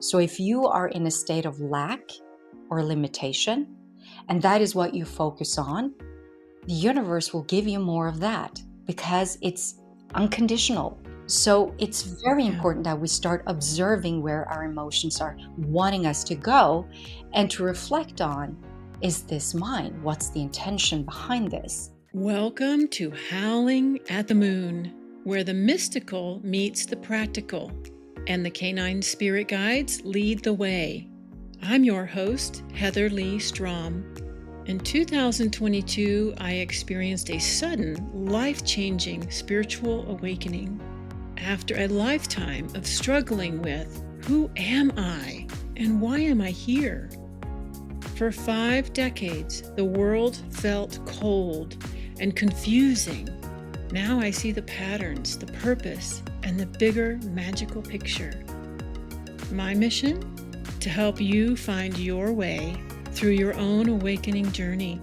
So if you are in a state of lack or limitation, and that is what you focus on, the universe will give you more of that because it's unconditional. So it's very Yeah. important that we start observing where our emotions are wanting us to go and to reflect on, is this mine? What's the intention behind this? Welcome to Howling at the Moon, where the mystical meets the practical, and the canine spirit guides lead the way. I'm your host, Heatherleigh Strom. In 2022, I experienced a sudden, life-changing spiritual awakening. After a lifetime of struggling with, who am I and why am I here? For 5 decades, the world felt cold and confusing. Now I see the patterns, the purpose, and the bigger magical picture. My mission? To help you find your way through your own awakening journey.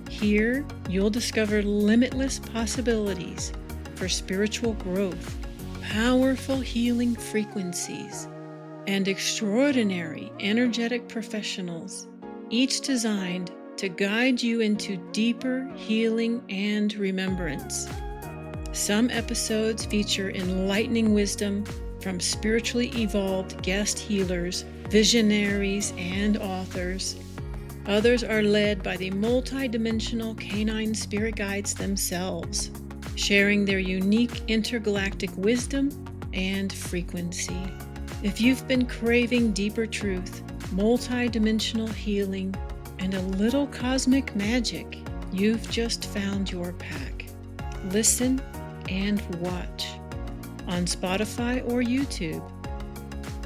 Here, you'll discover limitless possibilities for spiritual growth, powerful healing frequencies, and extraordinary energetic professionals, each designed to guide you into deeper healing and remembrance. Some episodes feature enlightening wisdom from spiritually evolved guest healers, visionaries, and authors. Others are led by the multidimensional canine spirit guides themselves, sharing their unique intergalactic wisdom and frequency. If you've been craving deeper truth, multi-dimensional healing, and a little cosmic magic, you've just found your pack. Listen and watch on Spotify or YouTube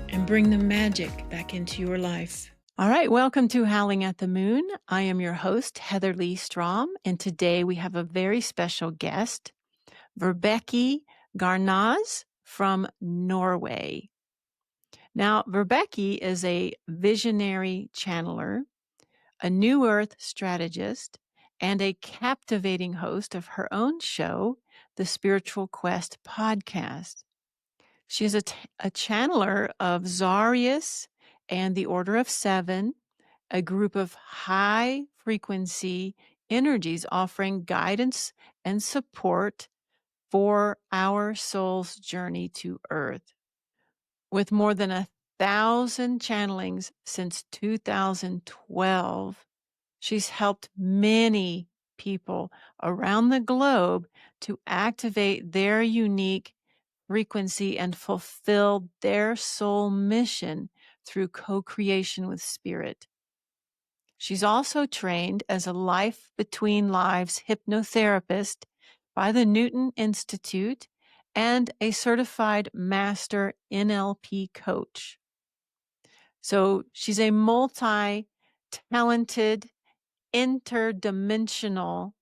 and bring the magic back into your life. All right, welcome to Howling at the Moon. I am your host, Heatherleigh Strom, and today we have a very special guest, Vibecke Garnaas from Norway. Now, Vibecke is a visionary channeler, a New Earth strategist, and a captivating host of her own show, the Spiritual Quest podcast. She is a channeler of Zarius and the Order of Seven, a group of high-frequency energies offering guidance and support for our soul's journey to Earth. With more than 1,000 channelings since 2012, she's helped many people around the globe to activate their unique frequency and fulfill their soul mission through co-creation with spirit. She's also trained as a Life Between Lives hypnotherapist by the Newton Institute and a certified master NLP coach. So she's a multi-talented, interdimensional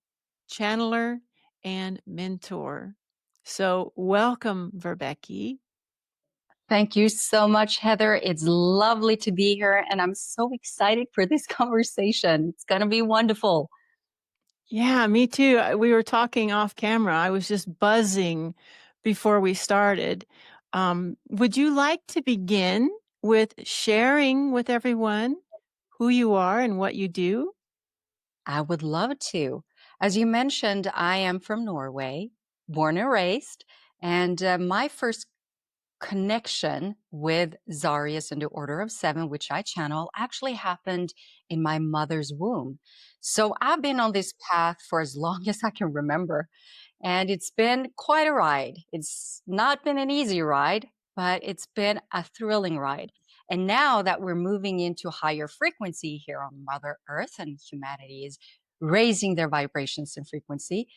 channeler and mentor. So welcome, Vibecke. Thank you so much, Heather. It's lovely to be here, and I'm so excited for this conversation. It's going to be wonderful. Yeah, me too. We were talking off camera. I was just buzzing before we started. Would you like to begin with sharing with everyone who you are and what you do? I would love to. As you mentioned, I am from Norway, born and raised, and my first connection with Zarius and the Order of Seven, which I channel, actually happened in my mother's womb. So I've been on this path for as long as I can remember. And it's been quite a ride. It's not been an easy ride, but it's been a thrilling ride. And now that we're moving into higher frequency here on Mother Earth and humanity is raising their vibrations and frequency,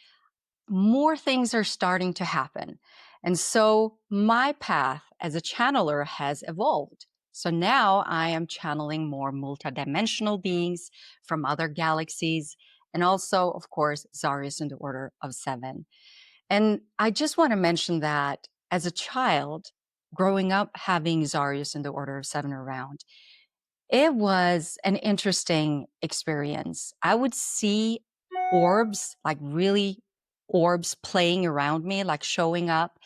more things are starting to happen. And so my path as a channeler has evolved. So now I am channeling more multidimensional beings from other galaxies, and also, of course, Zarius in the Order of Seven. And I just want to mention that as a child, growing up having Zarius in the Order of Seven around, it was an interesting experience. I would see orbs, like really orbs playing around me, like showing up,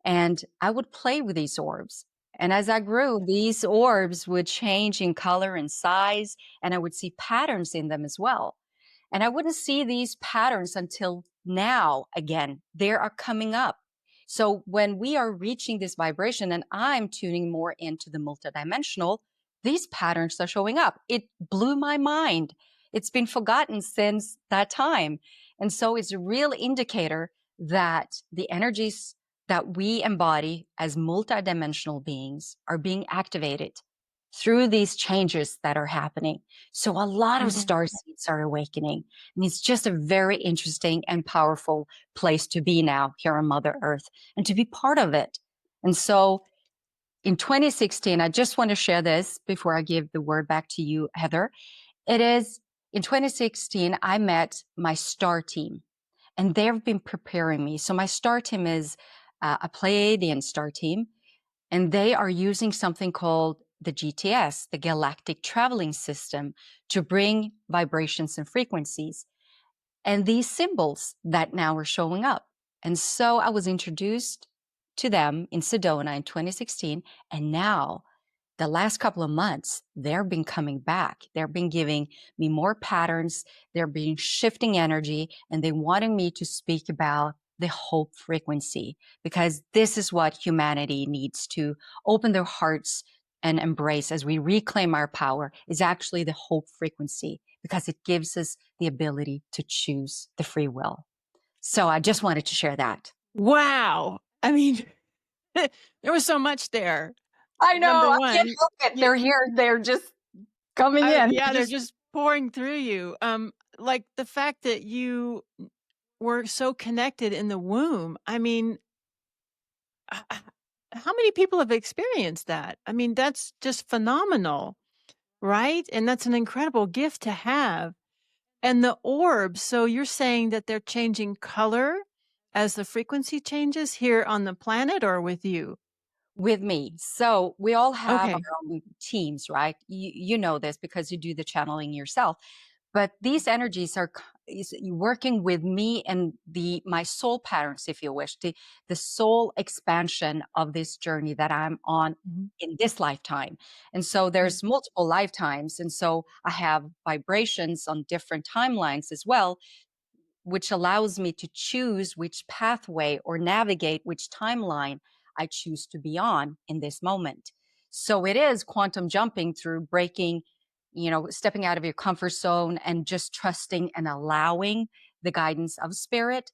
and I would play with these orbs. And as I grew, these orbs would change in color and size, and I would see patterns in them as well. And I wouldn't see these patterns until now again. They are coming up. So when we are reaching this vibration and I'm tuning more into the multidimensional, these patterns are showing up. It blew my mind. It's been forgotten since that time. And so it's a real indicator that the energies that we embody as multidimensional beings are being activated through these changes that are happening. So a lot of Mhm. star seeds are awakening. And it's just a very interesting and powerful place to be now here on Mother Earth and to be part of it. And so in 2016, I just want to share this before I give the word back to you, Heather. It is in 2016, I met my star team and they've been preparing me. So my star team is a Pleiadian star team, and they are using something called the GTS, the Galactic Traveling System, to bring vibrations and frequencies and these symbols that now are showing up. And so I was introduced to them in Sedona in 2016, and now the last couple of months, they've been coming back. They've been giving me more patterns. They're been shifting energy and they wanted me to speak about the hope frequency because this is what humanity needs to open their hearts and embrace as we reclaim our power is actually the hope frequency because it gives us the ability to choose the free will. So I just wanted to share that. Wow. I mean, there was so much there. I know. Number I can't 1, help it. you They're here. They're just coming in. yeah, they're Just just pouring through you. Like the fact that you were so connected in the womb. I mean, h how many people have experienced that? I mean, that's just phenomenal, right? And that's an incredible gift to have. And the orbs, so you're saying that they're changing color as the frequency changes here on the planet or with you? with me. So we all have our Okay. own teams, right? You know this because you do the channeling yourself. But these energies are is working with me and the my soul patterns, if you wish, the soul expansion of this journey that I'm on Mhm. in this lifetime. And so Yeah. there's multiple lifetimes. And so I have vibrations on different timelines as well which allows me to choose which pathway or navigate which timeline I choose to be on in this moment. So it is quantum jumping through breaking, stepping out of your comfort zone and just trusting and allowing the guidance of spirit.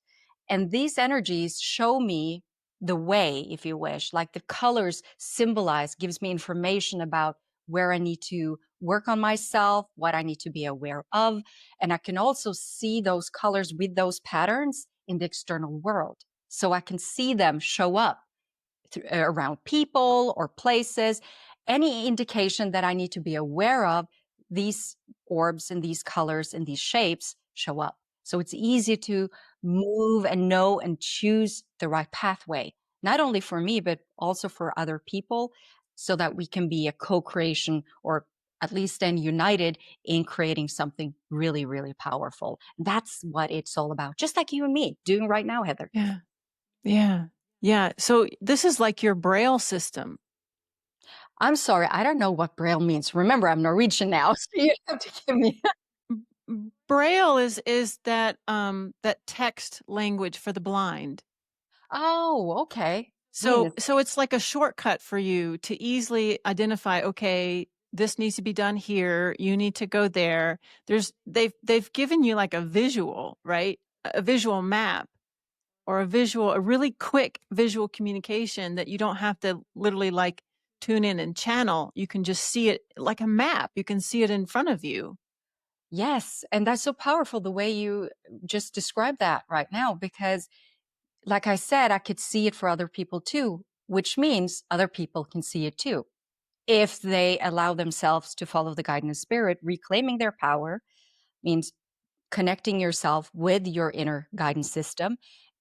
And these energies show me the way, if you wish, like the colors symbolize, gives me information about where I need to work on myself, what I need to be aware of, and I can also see those colors with those patterns in the external world. So I can see them show up around people or places, any indication that I need to be aware of, these orbs and these colors and these shapes show up. So it's easy to move and know and choose the right pathway, not only for me, but also for other people, so that we can be a co creation or at least stand united in creating something really, really powerful. That's what it's all about, just like you and me doing right now, Heather. Yeah. Yeah. Yeah. So this is like your braille system. I'm sorry, I don't know what Braille means. Remember, I'm Norwegian now, so you have to give me Braille is that that text language for the blind. Oh, okay. So Goodness. so it's like a shortcut for you to easily identify, okay, this needs to be done here, you need to go there. They've given you like a visual, right? A visual map or a really quick visual communication that you don't have to literally like tune in and channel. You can just see it like a map. You can see it in front of you. Yes, and that's so powerful the way you just described that right now, because like I said, I could see it for other people too, which means other people can see it too. If they allow themselves to follow the guidance spirit, reclaiming their power means connecting yourself with your inner guidance system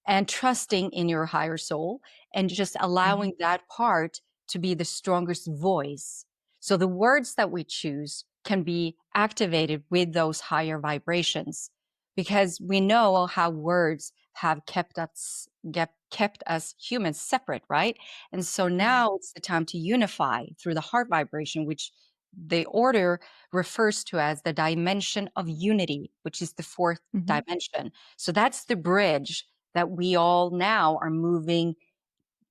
and trusting in your higher soul and just Mhm. allowing that part to be the strongest voice. So the words that we choose can be activated with those higher vibrations because we know how words have kept kept us humans separate, right? And so Mhm. now it's the time to unify through the heart vibration, which the order refers to as the dimension of unity, which is the fourth Mhm. dimension. So that's the bridge that we all now are moving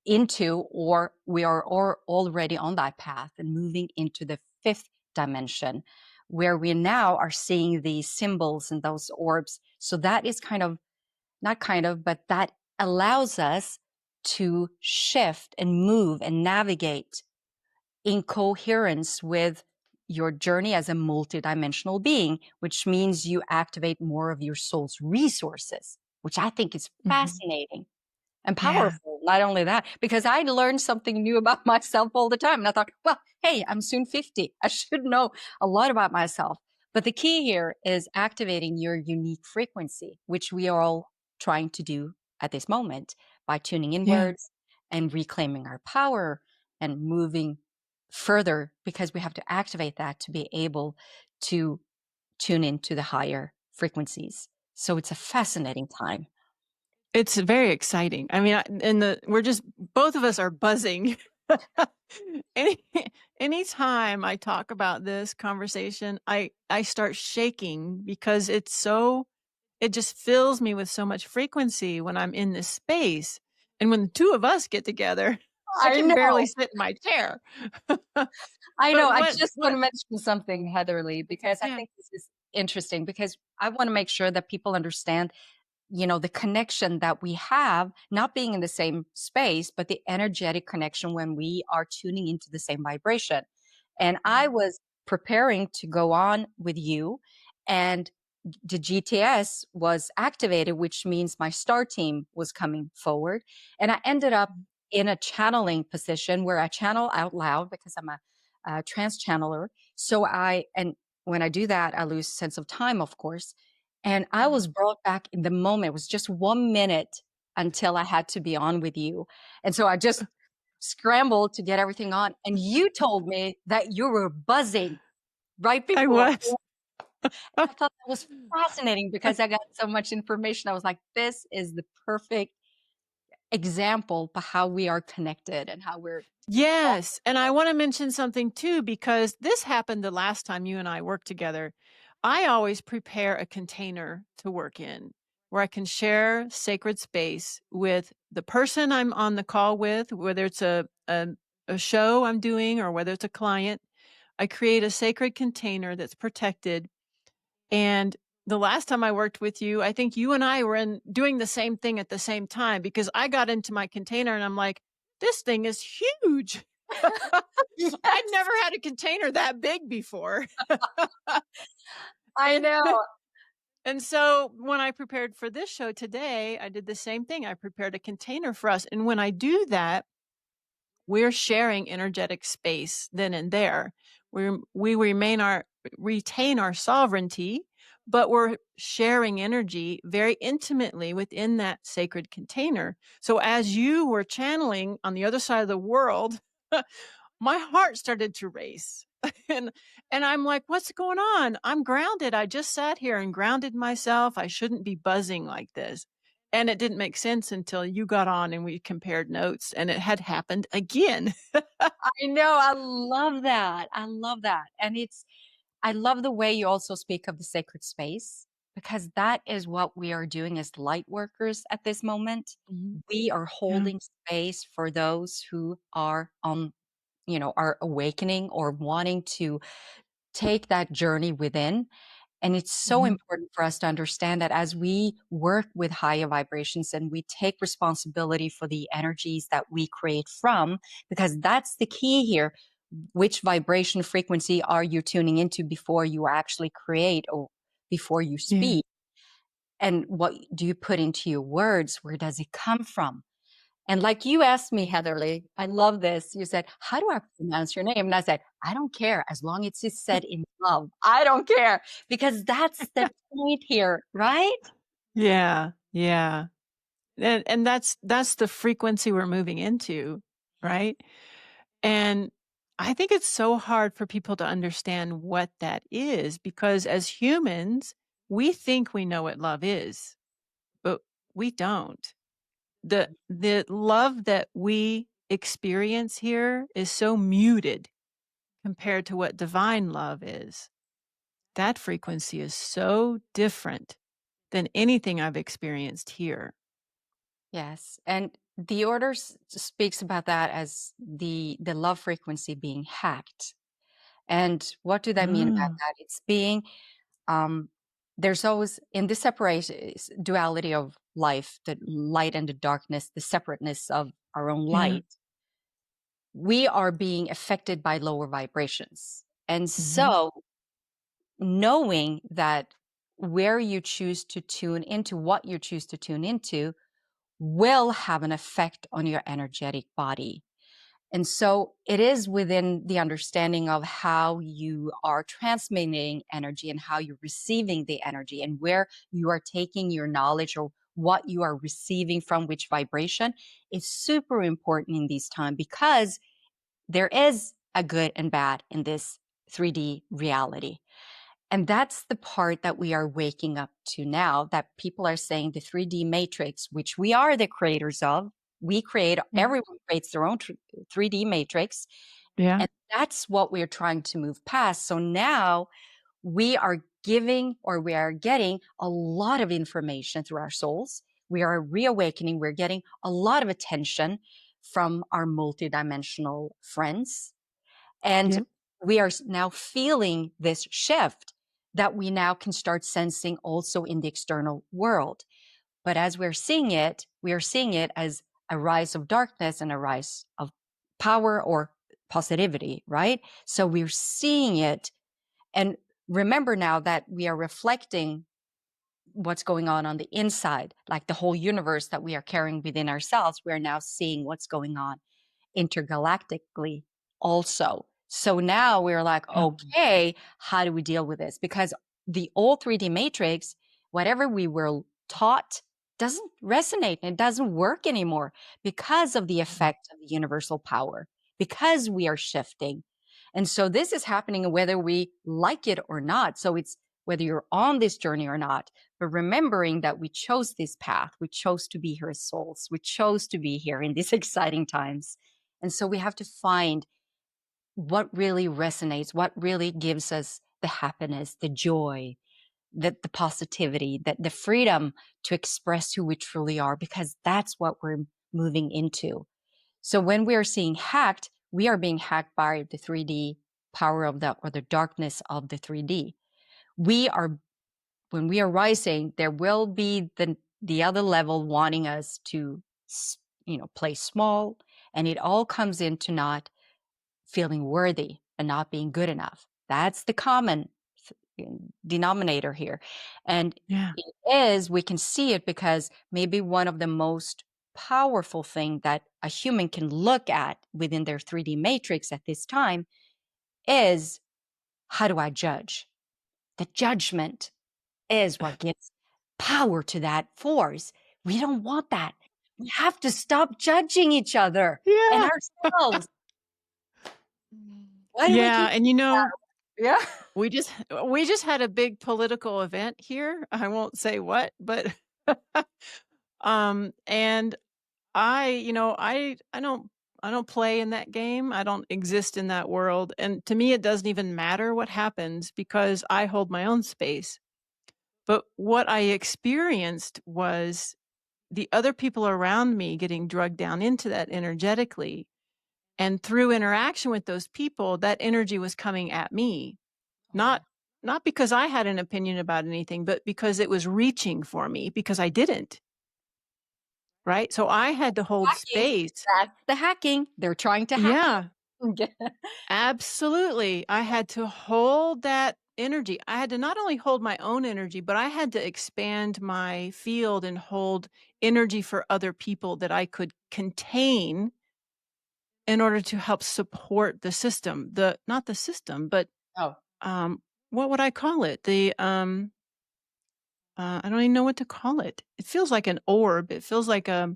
into, or we are already on that path and moving into the fifth dimension, where we now are seeing these symbols and those orbs. So that is kind of, not kind of, but that allows us to shift and move and navigate in coherence with your journey as a multidimensional being, which means you activate more of your soul's resources, which I think is Mhm. fascinating and Yeah. powerful. Not only that, because I learn something new about myself all the time. And I thought, well, hey, I'm soon 50. I should know a lot about myself. But the key here is activating your unique frequency, which we are all trying to do at this moment by tuning Yeah. inwards and reclaiming our power and moving further, because we have to activate that to be able to tune into the higher frequencies. So it's a fascinating time. It's very exciting. I mean, and we're just both of us are buzzing. Any anytime I talk about this conversation, I start shaking because it just fills me with so much frequency when I'm in this space. And when the two of us get together, I I can barely know. sit in my chair. I know. But I what just want what to mention something, Heatherly, because I yeah. think this is interesting, because I want to make sure that people understand, the connection that we have, not being in the same space, but the energetic connection when we are tuning into the same vibration. And I Mhm. was preparing to go on with you, and the GTS was activated, which means my star team was coming forward. And I ended up in a channeling position where I channel out loud because I'm a trance channeler. And when I do that, I lose sense of time, of course. And I was Mhm. brought back in the moment. It was just 1 minute until I had to be on with you. And so I just scrambled to get everything on. And you told me that you were buzzing right I before. was. I thought that was fascinating because I got so much information. I was like, this is the perfect example of how we are connected and how we're all Yes, and I connected. wanna mention something too because this happened the last time you and I worked together. I always prepare a container to work in where I can share sacred space with the person I'm on the call with, whether it's a show I'm doing or whether it's a client. I create a sacred container that's protected, and the last time I worked with you, I think you and I were doing the same thing at the same time because I got into my container and I'm like, "This thing is huge." I'd Yes, never had a container that big before. I And know. and so when I prepared for this show today, I did the same thing. I prepared a container for us. And when I do that, we're sharing energetic space then and there. We retain our sovereignty, but we're sharing energy very intimately within that sacred container. So as you were channeling on the other side of the world, my heart started to race. and and I'm like, what's going on? I'm grounded. I just sat here and grounded myself. I shouldn't be buzzing like this. And it didn't make sense until you got on and we compared notes and it had happened again. I know. I love that. I love that. And I love the way you also speak of the sacred space, because that is what we are doing as light workers at this moment. Mhm. We are Yeah. holding space for those who are on, are awakening or wanting to take that journey within. And it's so Mhm. important for us to understand that as we work with higher vibrations and we take responsibility for the energies that we create from, because that's the key here. Which vibration frequency are you tuning into before you actually create, or before you Yeah. speak? And what do you put into your words? Where does it come from? And like you asked me, Heatherly, I love this. You said, how do I pronounce your name? And I said, I don't care as long as it's said in love. I don't care, because that's the point here, right? Yeah. Yeah. And that's the frequency we're moving into, Yeah. right? And I think it's so hard for people to understand what that is because as humans, we think we know what love is, but we don't. The love that we experience here is so muted compared to what divine love is. That frequency is so different than anything I've experienced here. Yes, and the order speaks about that as the love frequency being hacked. And what do they mean about Mm, that? It's being um, there's always in this separation duality of life, the light and the darkness, the separateness of our own yeah. light. We are being affected by lower vibrations, and Mhm. so knowing that where you choose to tune into, what you choose to tune into, will have an effect on your energetic body. And so it is within the understanding of how you are transmitting energy and how you're receiving the energy and where you are taking your knowledge or what you are receiving from which vibration is super important in these times because there is a good and bad in this 3D reality. And that's the part that we are waking up to now that people are saying the 3D matrix, which we are the creators of. We create, Mm. everyone creates their own 3D matrix. Yeah. And that's what we're trying to move past. So now we are giving or we are getting a lot of information through our souls. We are reawakening. We're getting a lot of attention from our multidimensional friends and Yep. we are now feeling this shift that we now can start sensing also in the external world. But as we're seeing it, we are seeing it as a rise of darkness and a rise of power or positivity, right? So we're seeing it. And remember now that we are reflecting what's going on the inside, like the whole universe that we are carrying within ourselves. We're now seeing what's going on intergalactically also. So now we're like, Yeah. okay, how do we deal with this? Because the old 3D matrix, whatever we were taught, doesn't resonate and it doesn't work anymore because of the Mm. effect of the universal power, because we are shifting. And so this is happening whether we like it or not. So it's whether you're on this journey or not, but remembering that we chose this path, we chose to be here as souls, we chose to be here in these exciting times. And so we have to find what really resonates, what really gives us the happiness, the joy, the positivity, the freedom to express who we truly are, because that's what we're moving into. So when we are seeing hacked, we are being hacked by the 3D power of the or the darkness of the 3D. We are when we are rising, there will be the other level wanting us to play small, and it all comes into not feeling worthy and not being good enough. That's the common denominator here. And Yeah. it is, we can see it because maybe one of the most powerful thing that a human can look at within their 3D matrix at this time is, how do I judge? The judgment is what gives power to that force. We don't want that. We have to stop judging each other and Yeah. ourselves. Why do we Yeah, keep and Yeah. we just had a big political event here. I won't say what, but and I don't play in that game. I don't exist in that world, and to me it doesn't even matter what happens because I hold my own space. But what I experienced was the other people around me getting drugged down into that energetically, and through interaction with those people, that energy was coming at me. Not Oh, not because I had an opinion about anything, but because it was reaching for me because I didn't, right? So I had to hold hacking. space. That's the hacking. They're trying to hack Yeah, you. absolutely. I had to hold that energy. I had to not only hold my own energy, but I had to expand my field and hold energy for other people that I could contain in order to help support the system. The not the system, but Oh, um what would I call it? I don't even know what to call it. It feels like an orb. It feels like I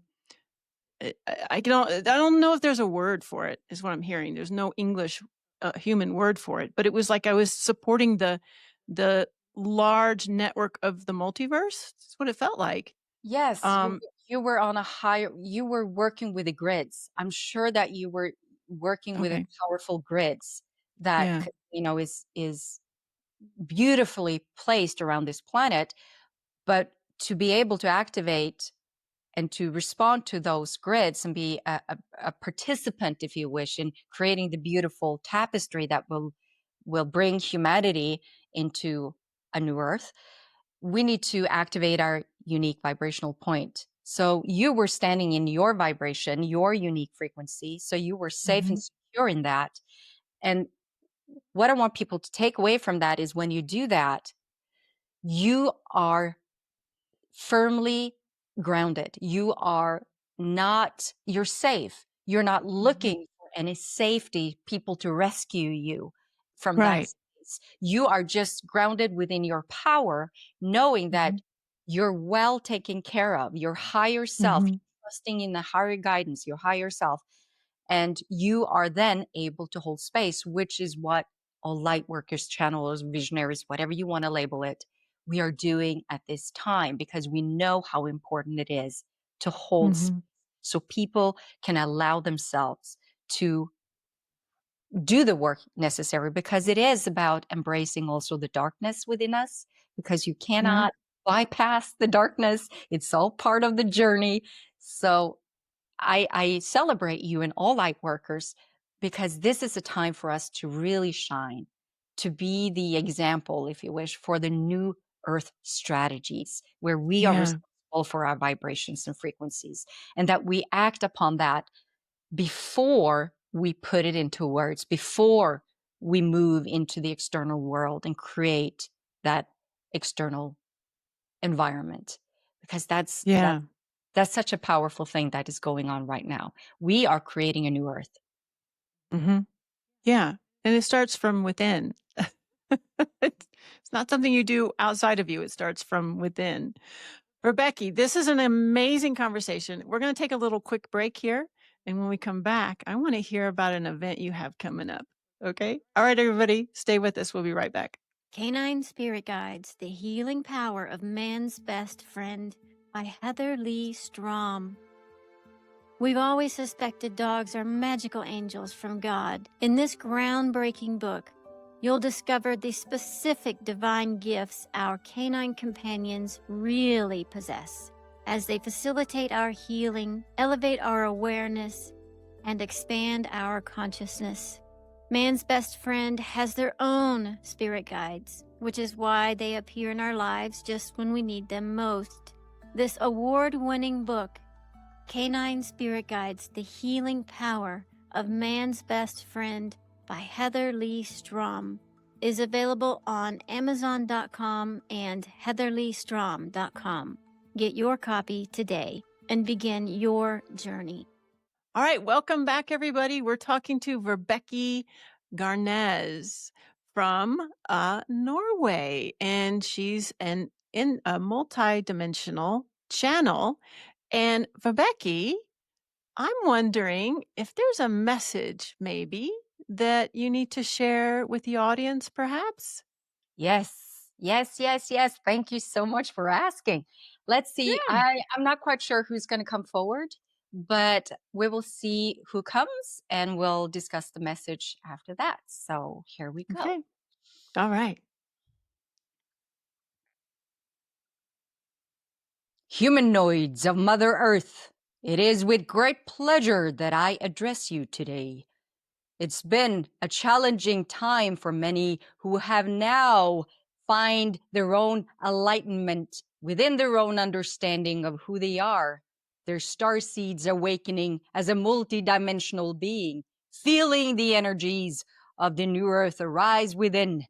don't know if there's a word for it. Is what I'm hearing. There's no English human word for it, but it was like I was supporting the large network of the multiverse. That's what it felt like. yes, Um, you were on a higher, you were working with the grids. I'm sure that you were working with a Okay. powerful grids that Yeah. is beautifully placed around this planet. But to be able to activate and to respond to those grids and be a participant, if you wish, in creating the beautiful tapestry that will bring humanity into a new earth, we need to activate our unique vibrational point. So you were standing in your vibration, your unique frequency. So you were safe and Hmm. secure in that. And what I want people to take away from that is when you do that, you are firmly grounded. You are not, you're safe. You're not Hmm. looking for any safety, people to rescue you from that Right. space. You are just grounded within your power, knowing that Hmm. you're well taken care of, your higher self, Hmm. trusting in the higher guidance, your higher self. And you are then able to hold space, which is what all light workers, channelers, visionaries, whatever you want to label it, we are doing at this time because we know how important it is to hold space Hmm. so people can allow themselves to do the work necessary, because it is about embracing also the darkness within us, because you Yeah. cannot bypass the darkness. It's all part of the journey. So I celebrate you and all light workers, because this is a time for us to really shine, to be the example, if you wish, for the new earth strategies where we are Yeah. responsible for our vibrations and frequencies, and that we act upon that before we put it into words, before we move into the external world and create that external environment, because Yeah. that's such a powerful thing that is going on right now. We are creating a new earth. Hmm. Yeah. And it starts from within. It's not something you do outside of you. It starts from within. Vibecke, this is an amazing conversation. We're going to take a little quick break here. And when we come back, I want to hear about an event you have coming up. Okay. All right, everybody, stay with us. We'll be right back. Canine Spirit Guides, The Healing Power of Man's Best Friend by Heatherleigh Strom. We've always suspected dogs are magical angels from God. In this groundbreaking book, you'll discover the specific divine gifts our canine companions really possess as they facilitate our healing, elevate our awareness, and expand our consciousness. Man's best friend has their own spirit guides, which is why they appear in our lives just when we need them most. This award-winning book, Canine Spirit Guides, The Healing Power of Man's Best Friend by Heatherleigh Strom, is available on Amazon.com and HeatherleighStrom.com. Get your copy today and begin your journey. All right, welcome back, everybody. We're talking to Vibecke Garnaas from Norway, and she's in a multidimensional channel. And Vibecke, I'm wondering if there's a message maybe that you need to share with the audience, perhaps? Yes, yes, yes, yes. Thank you so much for asking. Let's see. Yeah. I'm not quite sure who's going to come forward, but we will see who comes and we'll discuss the message after that. So here we go. Okay. All right. Humanoids of Mother Earth, it is with great pleasure that I address you today. It's been a challenging time for many who have now find their own enlightenment within their own understanding of who they are. Their star seeds awakening as a multidimensional being, feeling the energies of the new earth arise within.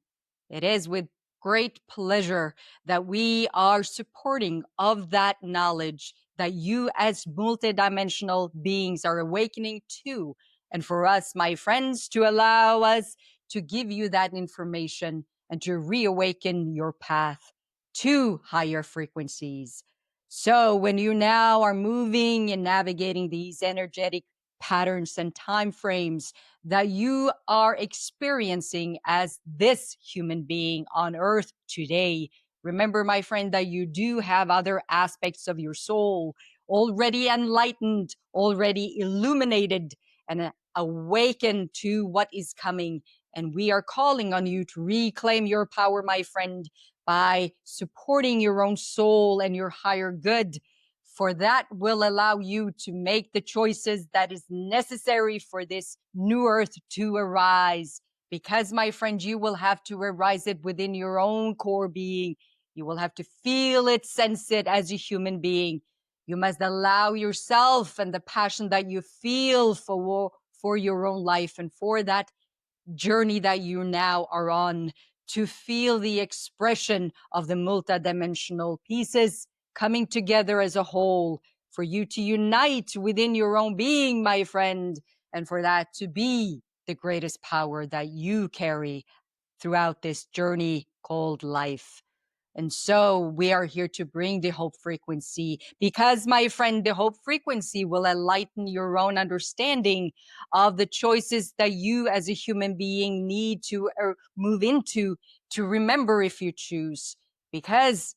It is with great pleasure that we are supporting of that knowledge that you as multidimensional beings are awakening to, and for us, my friends, to allow us to give you that information and to reawaken your path to higher frequencies. So when you now are moving and navigating these energetic patterns and time frames that you are experiencing as this human being on earth today, remember, my friend, that you do have other aspects of your soul already enlightened, already illuminated, and awakened to what is coming. And we are calling on you to reclaim your power, my friend, by supporting your own soul and your higher good. For that will allow you to make the choices that is necessary for this new earth to arise. Because, my friend, you will have to arise it within your own core being. You will have to feel it, sense it as a human being. You must allow yourself and the passion that you feel for your own life and for that journey that you now are on, to feel the expression of the multidimensional pieces coming together as a whole, for you to unite within your own being, my friend, and for that to be the greatest power that you carry throughout this journey called life. And so we are here to bring the hope frequency because, my friend, the hope frequency will enlighten your own understanding of the choices that you as a human being need to move into, to remember if you choose. Because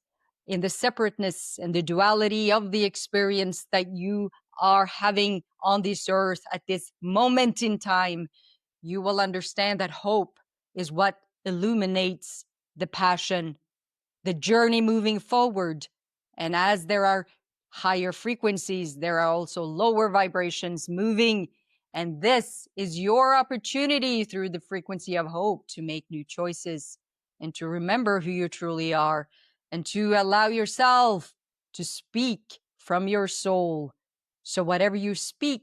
in the separateness and the duality of the experience that you are having on this earth at this moment in time, you will understand that hope is what illuminates the passion, the journey moving forward. And as there are higher frequencies, there are also lower vibrations moving. And this is your opportunity through the frequency of hope to make new choices and to remember who you truly are and to allow yourself to speak from your soul. So whatever you speak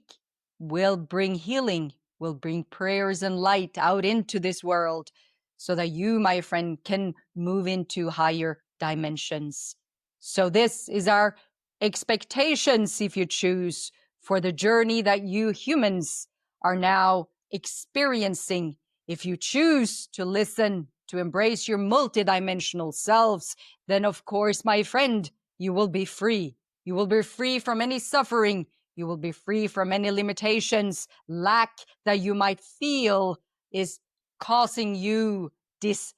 will bring healing, will bring prayers and light out into this world, so that you, my friend, can move into higher dimensions. So this is our expectations, if you choose, for the journey that you humans are now experiencing. If you choose to listen, to embrace your multidimensional selves, then of course, my friend, you will be free. You will be free from any suffering. You will be free from any limitations, lack that you might feel is causing you this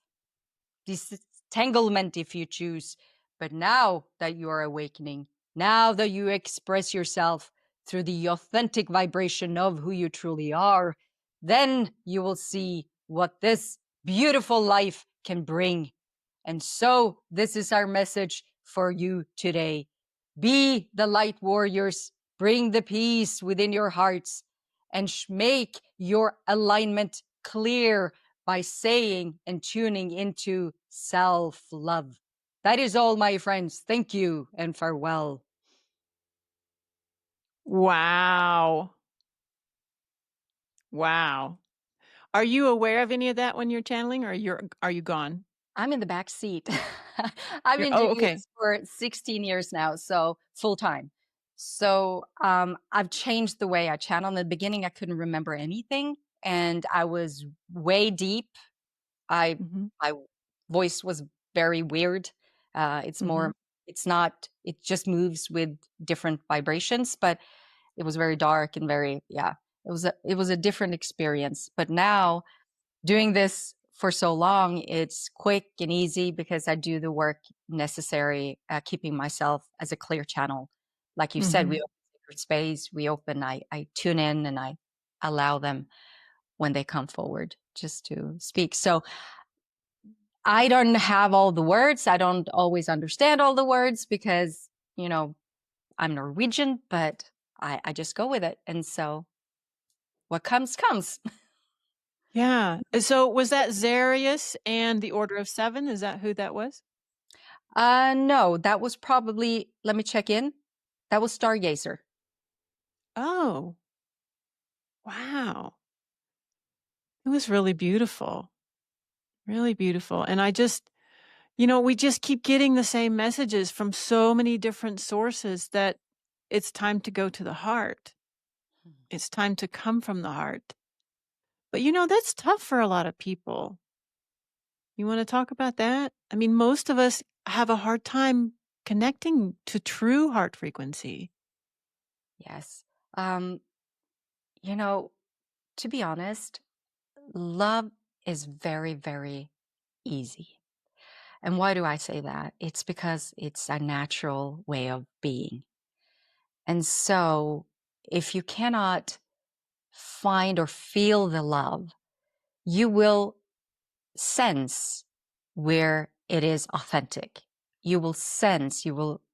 disentanglement, if you choose. But now that you are awakening, now that you express yourself through the authentic vibration of who you truly are, then you will see what this beautiful life can bring. And so this is our message for you today. Be the light warriors, bring the peace within your hearts, and make your alignment clear by saying and tuning into self-love. That is all, my friends. Thank you and farewell. Wow. Wow. Are you aware of any of that when you're channeling, or are you gone? I'm in the back seat. I've been doing Okay. this for 16 years now, so full time. So I've changed the way I channel. In the beginning, I couldn't remember anything, and I was way deep. I Mhm. my voice was very weird. It's more. Mhm. It's not. It just moves with different vibrations, but it was very dark and very, yeah. It was a different experience. But now, doing this for so long, it's quick and easy because I do the work necessary, keeping myself as a clear channel. Like you said, we Mhm. open sacred space, I tune in and I allow them when they come forward just to speak. So I don't have all the words. I don't always understand all the words because, you know, I'm Norwegian, but I just go with it. And so what comes, comes. Yeah. So was that Zarius and the Order of Seven? Is that who that was? No, that was probably, let me check in. That was Stargazer. Oh, wow. It was really beautiful. Really beautiful. And I just, we just keep getting the same messages from so many different sources that it's time to go to the heart. It's time to come from the heart. But that's tough for a lot of people. You want to talk about that? I mean, most of us have a hard time connecting to true heart frequency. Yes. Um, you know, to be honest, love is very, very easy. And why do I say that? It's because it's a natural way of being. And so if you cannot find or feel the love, you will sense where it is authentic. You will sense,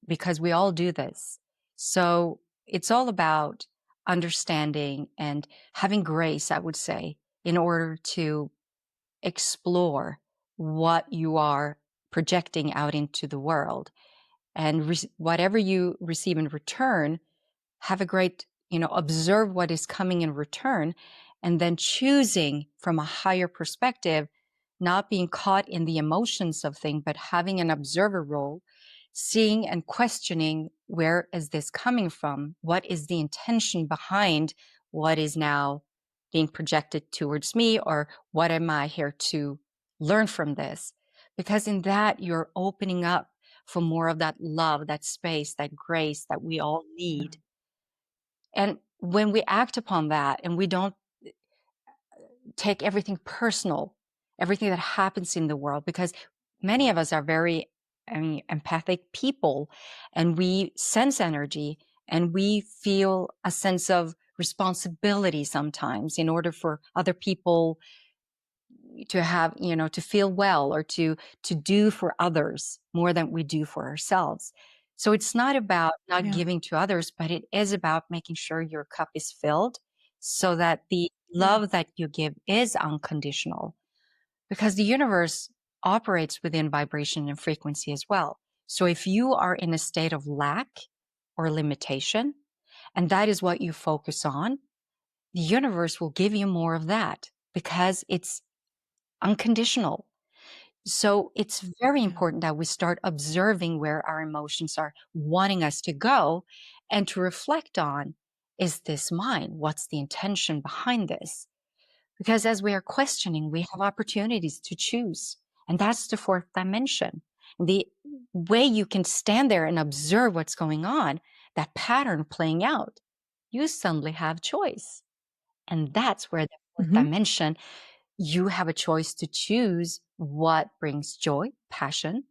because we all do this. So it's all about understanding and having grace, I would say, in order to explore what you are projecting out into the world. And whatever you receive in return, have a great, observe what is coming in return, and then choosing from a higher perspective, not being caught in the emotions of things, but having an observer role, seeing and questioning, where is this coming from? What is the intention behind what is now being projected towards me? Or what am I here to learn from this? Because in that, you're opening up for more of that love, that space, that grace that we all need. And when we act upon that and we don't take everything personal, everything that happens in the world, because many of us are very, empathic people, and we sense energy and we feel a sense of responsibility sometimes in order for other people to have, to feel well, or to do for others more than we do for ourselves. So it's not about not Yeah. giving to others, but it is about making sure your cup is filled so that the Yeah. love that you give is unconditional, because the universe operates within vibration and frequency as well. So if you are in a state of lack or limitation, and that is what you focus on, the universe will give you more of that because it's unconditional. So it's very Yeah. important that we start observing where our emotions are wanting us to go, and to reflect on, is this mine? What's the intention behind this? Because as we are questioning, we have opportunities to choose. And that's the fourth dimension. The way you can stand there and observe what's going on, that pattern playing out, you suddenly have choice. And that's where the fourth Hmm. dimension, you have a choice to choose what brings joy, passion,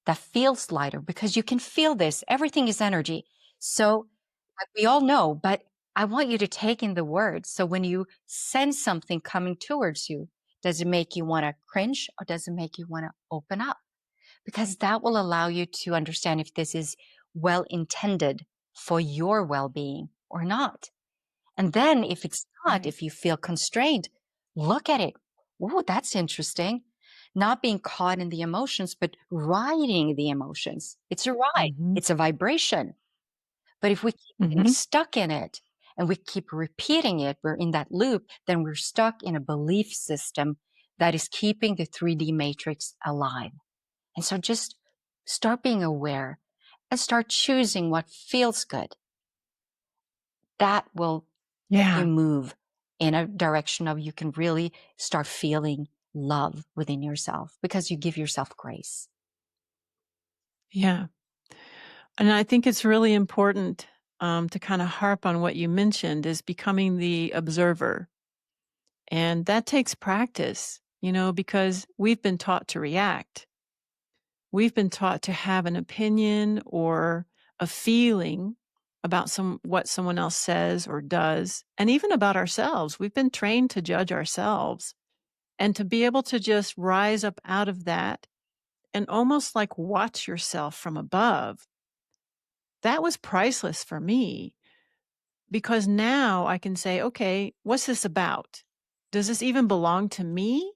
that feels lighter, because you can feel this. Everything is energy. So we all know, but I want you to take in the words. So when you sense something coming towards you, does it make you want to cringe, or does it make you want to open up? Because that will allow you to understand if this is well intended for your well being or not. And then if it's not, Right. if you feel constrained, look at it. Oh, that's interesting. Not being caught in the emotions, but riding the emotions. It's a ride, Hmm. it's a vibration. But if we keep getting Hmm. stuck in it and we keep repeating it, we're in that loop, then we're stuck in a belief system that is keeping the 3D matrix alive. And so just start being aware and start choosing what feels good. That will help you Yeah. move in a direction of, you can really start feeling love within yourself because you give yourself grace. Yeah. And I think it's really important to kind of harp on what you mentioned is becoming the observer. And that takes practice, because we've been taught to react. We've been taught to have an opinion or a feeling about what someone else says or does, and even about ourselves. We've been trained to judge ourselves, and to be able to just rise up out of that and almost like watch yourself from above. That was priceless for me, because now I can say, okay, what's this about? Does this even belong to me?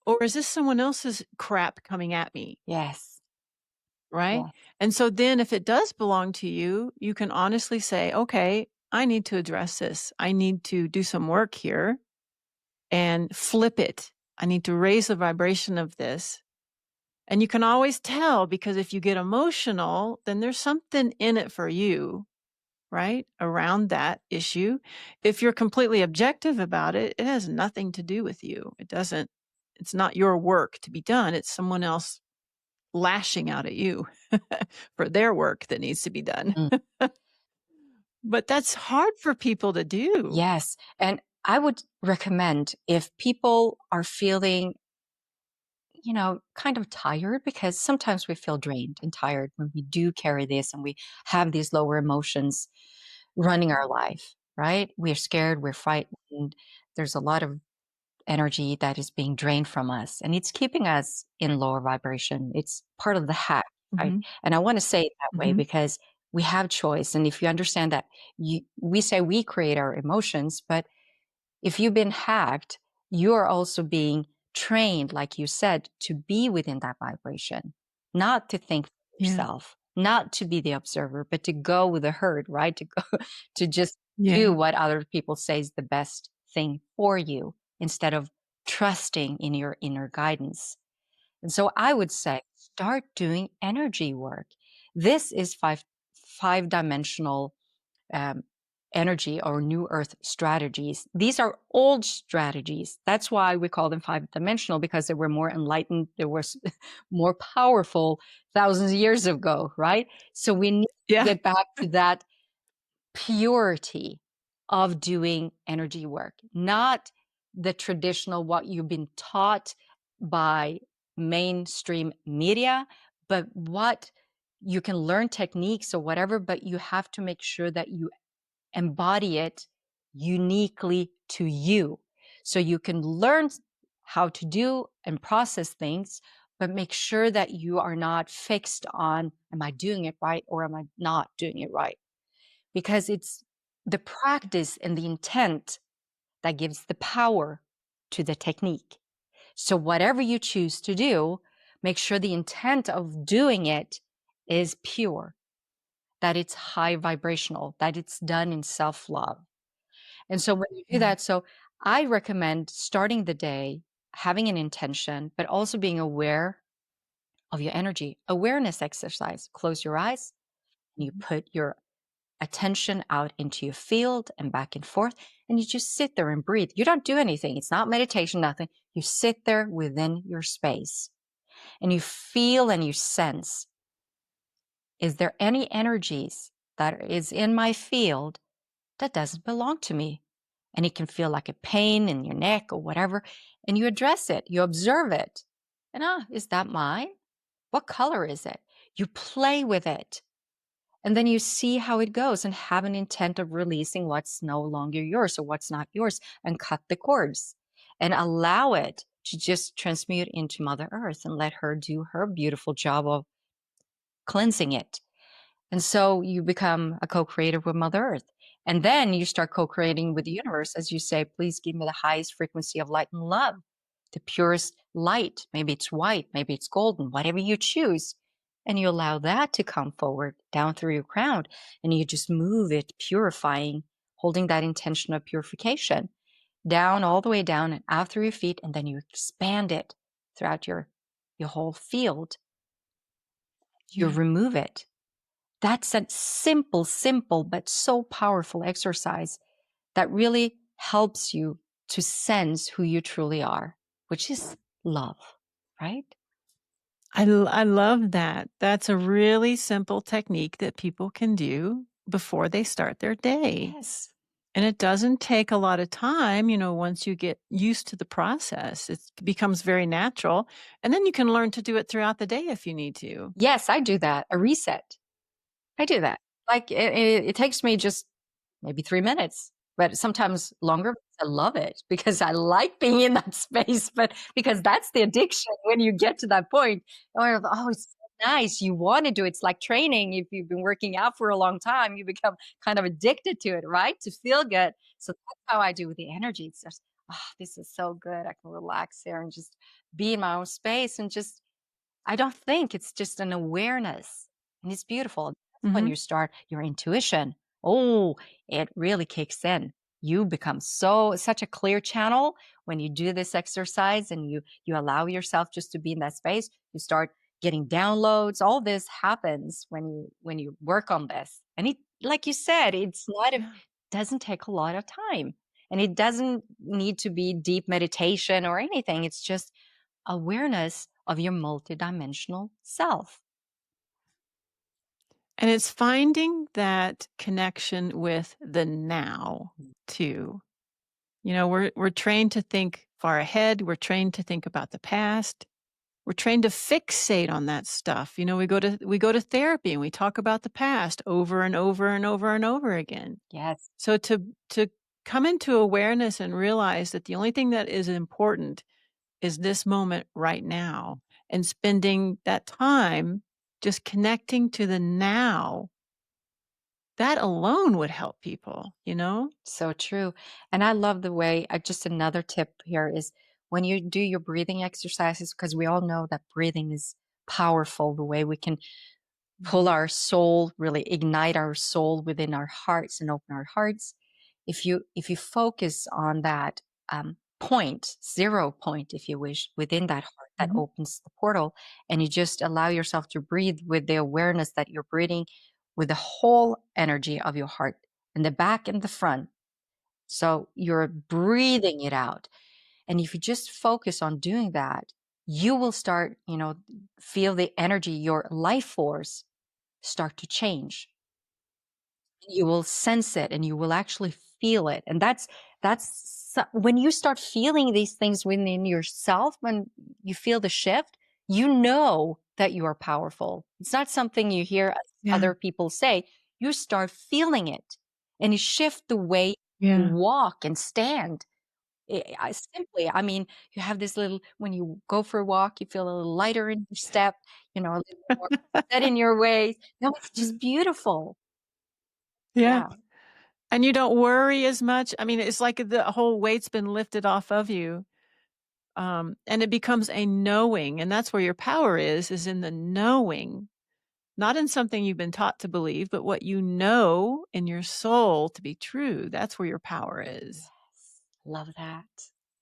Or is this someone else's crap coming at me? Yes. Right? Yes. And so then if it does belong to you, you can honestly say, okay, I need to address this. I need to do some work here and flip it. I need to raise the vibration of this. And you can always tell, because if you get emotional, then there's something in it for you, right? Around that issue. If you're completely objective about it, it has nothing to do with you. It's not your work to be done. It's someone else lashing out at you for their work that needs to be done. Mm. But that's hard for people to do. Yes. And I would recommend, if people are feeling kind of tired because sometimes we feel drained and tired when we do carry this and we have these lower emotions running our life, right? We're scared, we're frightened. There's a lot of energy that is being drained from us and it's keeping us in lower vibration. It's part of the hack, right? Mhm. And I want to say it that way Mhm. because we have choice. And if you understand that we say we create our emotions, but if you've been hacked, you're also being trained, like you said, to be within that vibration, not to think for Yeah. yourself, not to be the observer, but to go with the herd, right? To go to just do Yeah. what other people say is the best thing for you instead of trusting in your inner guidance. And so I would say start doing energy work. This is five dimensional um, energy or new earth strategies. These are old strategies. That's why we call them five dimensional because they were more enlightened, they were more powerful thousands of years ago, right? So we need to Yeah. get back to that purity of doing energy work, not the traditional what you've been taught by mainstream media, but what you can learn techniques or whatever, but you have to make sure that you embody it uniquely to you. So you can learn how to do and process things, but make sure that you are not fixed on, am I doing it right or am I not doing it right? Because it's the practice and the intent that gives the power to the technique. So whatever you choose to do, make sure the intent of doing it is pure, that it's high vibrational, that it's done in self love. And so when you do Yeah. that, so I recommend starting the day, having an intention, but also being aware of your energy. Awareness exercise. Close your eyes and you Mhm. put your attention out into your field and back and forth, and you just sit there and breathe. You don't do anything. It's not meditation, nothing. You sit there within your space and you feel and you sense, is there any energies that is in my field that doesn't belong to me? And it can feel like a pain in your neck or whatever. And you address it, you observe it. And is that mine? What color is it? You play with it. And then you see how it goes and have an intent of releasing what's no longer yours or what's not yours and cut the cords and allow it to just transmute into Mother Earth and let her do her beautiful job of cleansing it. And so you become a co-creator with Mother Earth. And then you start co-creating with the universe as you say, please give me the highest frequency of light and love, the purest light. Maybe it's white, maybe it's golden, whatever you choose. And you allow that to come forward down through your crown. And you just move it, purifying, holding that intention of purification down all the way down and out through your feet. And then you expand it throughout your whole field. You Yeah. remove it. That's a simple, simple, but so powerful exercise that really helps you to sense who you truly are, which is love, right? I love that. That's a really simple technique that people can do before they start their day. Yes. And it doesn't take a lot of time, once you get used to the process. It becomes very natural, and then you can learn to do it throughout the day if you need to. Yes, I do that. A reset. I do that. Like it takes me just maybe 3 minutes, but sometimes longer. I love it because I like being in that space, but because that's the addiction when you get to that point. Oh, it's so nice. You want to do it. It's like training. If you've been working out for a long time, you become kind of addicted to it, right? To feel good. So that's how I do with the energy. It's just, oh, this is so good. I can relax here and just be in my own space and just I don't think it's just an awareness, and it's beautiful. That's when Mhm. you start your intuition. Oh, it really kicks in. You become such a clear channel when you do this exercise and you allow yourself just to be in that space. You start getting downloads. All this happens when you work on this. And it like you said, it's not a Yeah. doesn't take a lot of time. And it doesn't need to be deep meditation or anything. It's just awareness of your multidimensional self. And it's finding that connection with the now too. We're trained to think far ahead, we're trained to think about the past, We're trained to fixate on that stuff. We go to therapy and we talk about the past over and over and over and over again. Yes, So to come into awareness and realize that the only thing that is important is this moment right now, and spending that time just connecting to the now, that alone would help people. so true. And I love the way, just another tip here is when you do your breathing exercises, because we all know that breathing is powerful, the way we can pull Mhm. our soul, really ignite our soul within our hearts and open our hearts. If you focus on that point, 0 point, if you wish, within that heart that Mhm. opens the portal, and you just allow yourself to breathe with the awareness that you're breathing with the whole energy of your heart in the back and the front. So you're breathing it out. And if you just focus on doing that, you will start, feel the energy, your life force start to change. You will sense it and you will actually feel it. And when you start feeling these things within yourself, when you feel the shift, you know that you are powerful. It's not something you hear Yeah. other people say. You start feeling it and you shift the way you Yeah. walk and stand. I mean, you have this little, when you go for a walk, you feel a little lighter in your step, a little more set in your ways. No, it's just beautiful. Yeah. Yeah. And you don't worry as much. I mean, it's like the whole weight's been lifted off of you. And it becomes a knowing, and that's where your power is in the knowing, not in something you've been taught to believe, but what you know in your soul to be true. That's where your power is. Yes. Love that.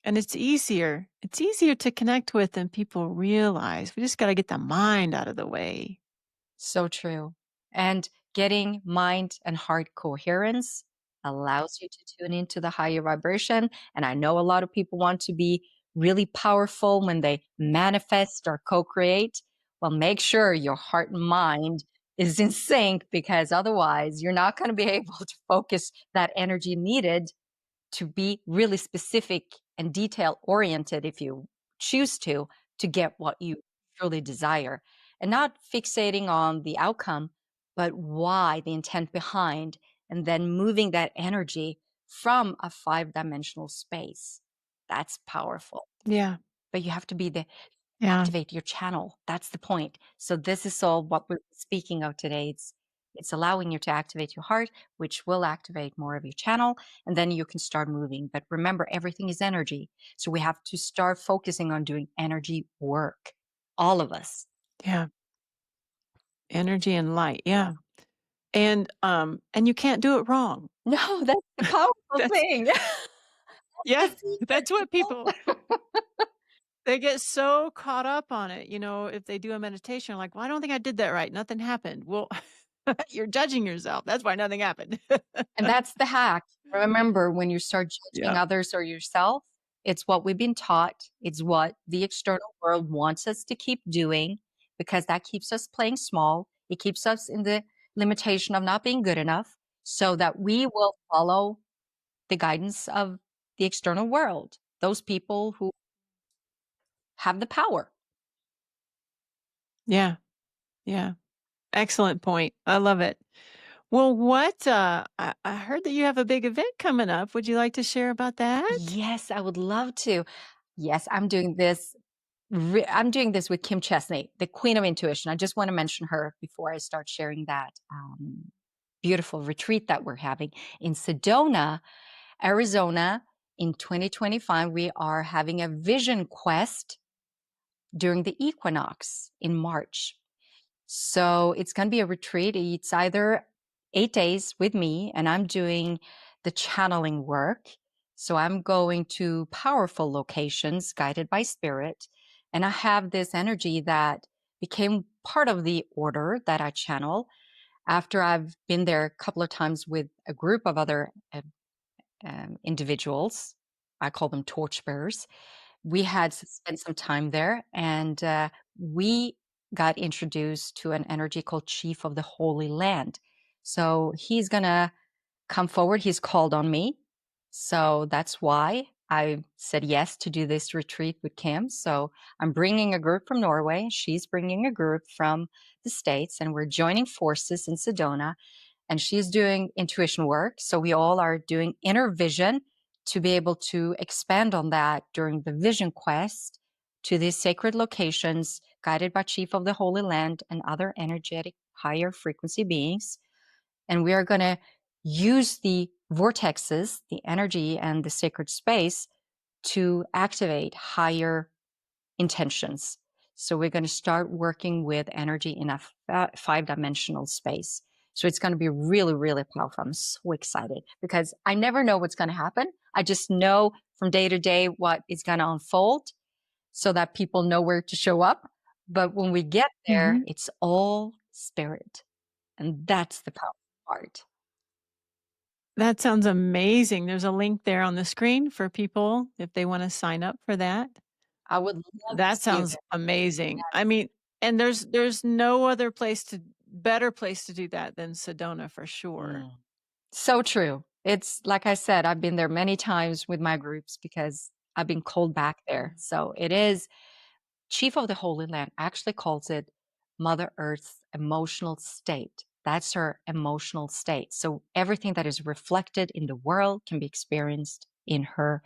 And it's easier. It's easier to connect with than people realize. We just got to get the mind out of the way. So true. And getting mind and heart coherence allows you to tune into the higher vibration. And I know a lot of people want to be really powerful when they manifest or co create. Well, make sure your heart and mind is in sync because otherwise you're not going to be able to focus that energy needed to be really specific and detail oriented if you choose to get what you truly desire and not fixating on the outcome but why, the intent behind, and then moving that energy from a five-dimensional space. That's powerful, Yeah. but you have to be the Yeah. activate your channel. That's the point. So this is all what we're speaking of today. It's allowing you to activate your heart, which will activate more of your channel, and then you can start moving. But remember, everything is energy. So we have to start focusing on doing energy work. All of us. Yeah. Energy and light. Yeah. And you can't do it wrong. No, that's the powerful That's thing. yeah, That's the secret, that's what people people. they get so caught up on it. If they do a meditation, like, well, I don't think I did that right. Nothing happened. Well, you're judging yourself. That's why nothing happened. And that's the hack. Remember, when you start judging Yeah. others or yourself, it's what we've been taught. It's what the external world wants us to keep doing because that keeps us playing small. It keeps us in the limitation of not being good enough so that we will follow the guidance of the external world, those people who have the power. Yeah. Yeah. Excellent point. I love it. Well, I heard that you have a big event coming up. Would you like to share about that? Yes, I would love to. Yes, I'm doing this with Kim Chesney, the queen of intuition. I just want to mention her before I start sharing that beautiful retreat that we're having in Sedona, Arizona in 2025. We are having a vision quest during the equinox in March. So it's going to be a retreat. It's either 8 days with me, and I'm doing the channeling work. So I'm going to powerful locations guided by spirit. And I have this energy that became part of the order that I channel after I've been there a couple of times with a group of other individuals. I call them torchbearers. We had spent some time there, and we got introduced to an energy called Chief of the Holy Land. So he's going to come forward. He's called on me. So that's why. I said yes to do this retreat with Kim. So I'm bringing a group from Norway. She's bringing a group from the States, and we're joining forces in Sedona. And she's doing intuition work. So we all are doing inner vision to be able to expand on that during the vision quest to these sacred locations guided by Chief of the Holy Land and other energetic higher frequency beings. And we are going to use the vortexes, the energy, and the sacred space to activate higher intentions. So we're going to start working with energy in a five-dimensional space. So it's going to be really, really powerful. I'm so excited because I never know what's going to happen. I just know from day to day what is going to unfold so that people know where to show up. But when we get there, Mhm. it's all spirit. And that's the powerful part. That sounds amazing. There's a link there on the screen for people if they wanna sign up for that. I would love to That see you sounds there. amazing. I Yes. mean, and there's no other place to better place to do that than Sedona for sure. Mm. So true. It's like I said, I've been there many times with my groups because I've been called back there. Mm. So it is Chief of the Holy Land actually calls it Mother Earth's emotional state. That's her emotional state. So everything that is reflected in the world can be experienced in her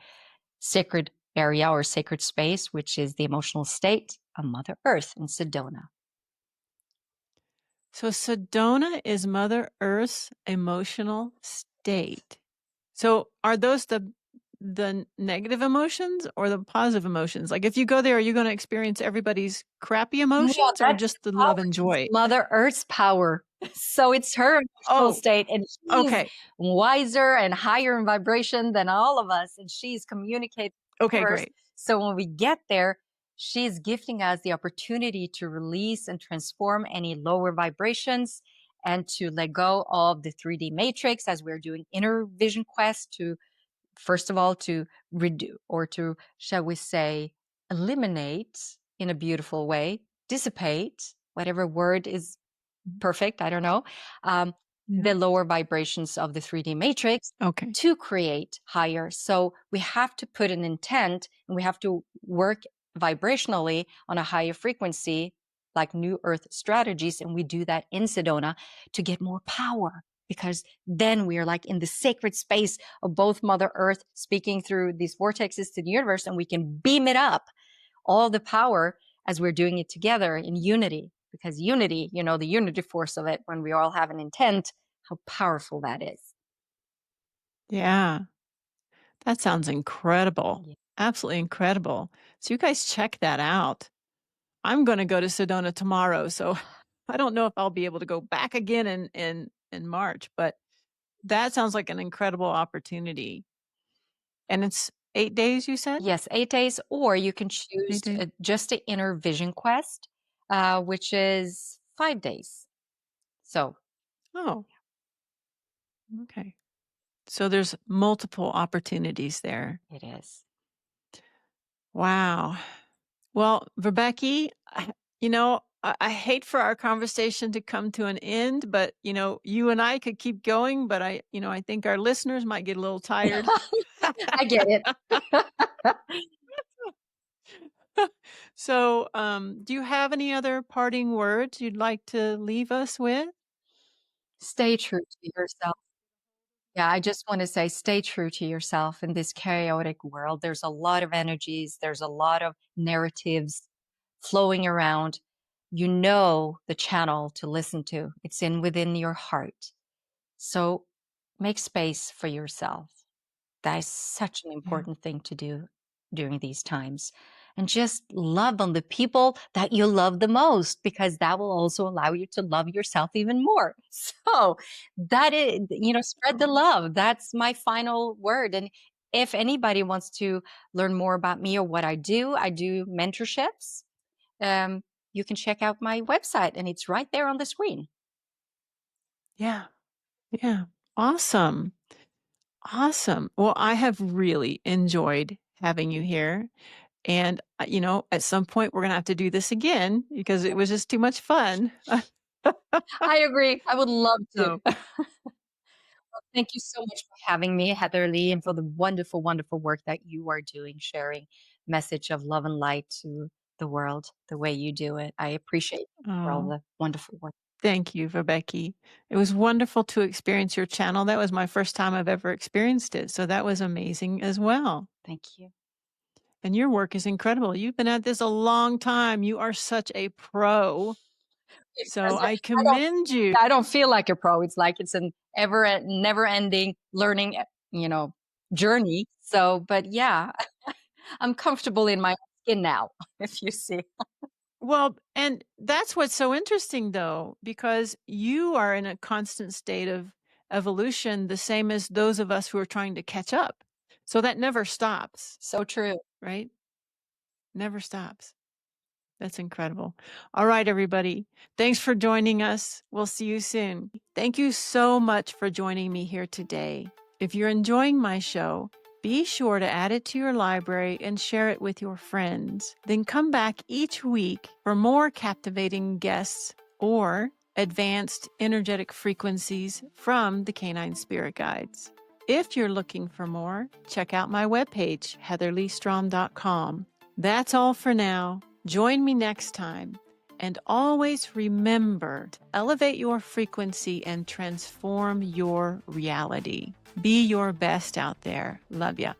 sacred area or sacred space, which is the emotional state of Mother Earth in Sedona. So Sedona is Mother Earth's emotional state. So are those the negative emotions or the positive emotions? Like if you go there, are you gonna experience everybody's crappy No, emotions or that's just the power. love and It's joy? Mother Earth's power. So it's her emotional Oh, state, and she's okay. wiser and higher in vibration than all of us, and she's communicating with the Okay, universe. great. So when we get there, she's gifting us the opportunity to release and transform any lower vibrations and to let go of the 3D matrix as we're doing inner vision quest to first of all to redo or to shall we say eliminate in a beautiful way dissipate whatever word is Mhm. perfect, I don't know, um, Yeah. the lower vibrations of the 3D matrix Okay. to create higher. So we have to put an intent and we have to work vibrationally on a higher frequency, like New Earth strategies. And we do that in Sedona to get more power because then we are like in the sacred space of both Mother Earth speaking through these vortexes to the universe and we can beam it up all the power as we're doing it together in unity. Because unity, the unity force of it, when we all have an intent, how powerful that is. Yeah. That sounds incredible. Yeah. Absolutely incredible. So you guys check that out. I'm gonna go to Sedona tomorrow, so I don't know if I'll be able to go back again in March, but that sounds like an incredible opportunity. And it's 8 days, you said? Yes, 8 days, or you can 8 choose days? just the inner vision quest, which is 5 days. So Oh, okay. So there's multiple opportunities there. it is. Wow. Well, Vibecke, I hate for our conversation to come to an end, but, you and I could keep going, but I think our listeners might get a little tired. I get it. So, do you have any other parting words you'd like to leave us with? Stay true to yourself. Yeah, I just want to say stay true to yourself in this chaotic world. There's a lot of energies, there's a lot of narratives flowing around. You know the channel to listen to. It's in within your heart. So make space for yourself. That is such an Yeah. important thing to do during these times. And just love on the people that you love the most, because that will also allow you to love yourself even more. So that is, spread the Oh, love. That's my final word. And if anybody wants to learn more about me or what I do mentorships. Um, you can check out my website and it's right there on the screen. yeah. Yeah. Awesome. Awesome. Well, I have really enjoyed having you here. And, at some point, we're going to have to do this again because it was just too much fun. I agree. I would love to. So, Thank you so much for having me, Heatherleigh, and for the wonderful, wonderful work that you are doing, sharing message of love and light to the world the way you do it. I appreciate you for all Oh, the wonderful work. thank you, Vibecke. It was wonderful to experience your channel. That was my first time I've ever experienced it. So that was amazing as well. Thank you. And your work is incredible. You've been at this a long time. You are such a pro. So Because I I don't commend you. I don't feel like a pro. It's like it's an never ending learning, journey. So, but yeah, I'm comfortable in my skin now, if you see. Well, and that's what's so interesting, though, because you are in a constant state of evolution, the same as those of us who are trying to catch up. So that never stops, So true. right? Never stops. That's incredible. All right, everybody. Thanks for joining us. We'll see you soon. Thank you so much for joining me here today. If you're enjoying my show, be sure to add it to your library and share it with your friends. Then come back each week for more captivating guests or advanced energetic frequencies from the Canine Spirit Guides. If you're looking for more, check out my webpage, heatherleighstrom.com. That's all for now. Join me next time. And always remember to elevate your frequency and transform your reality. Be your best out there. Love ya.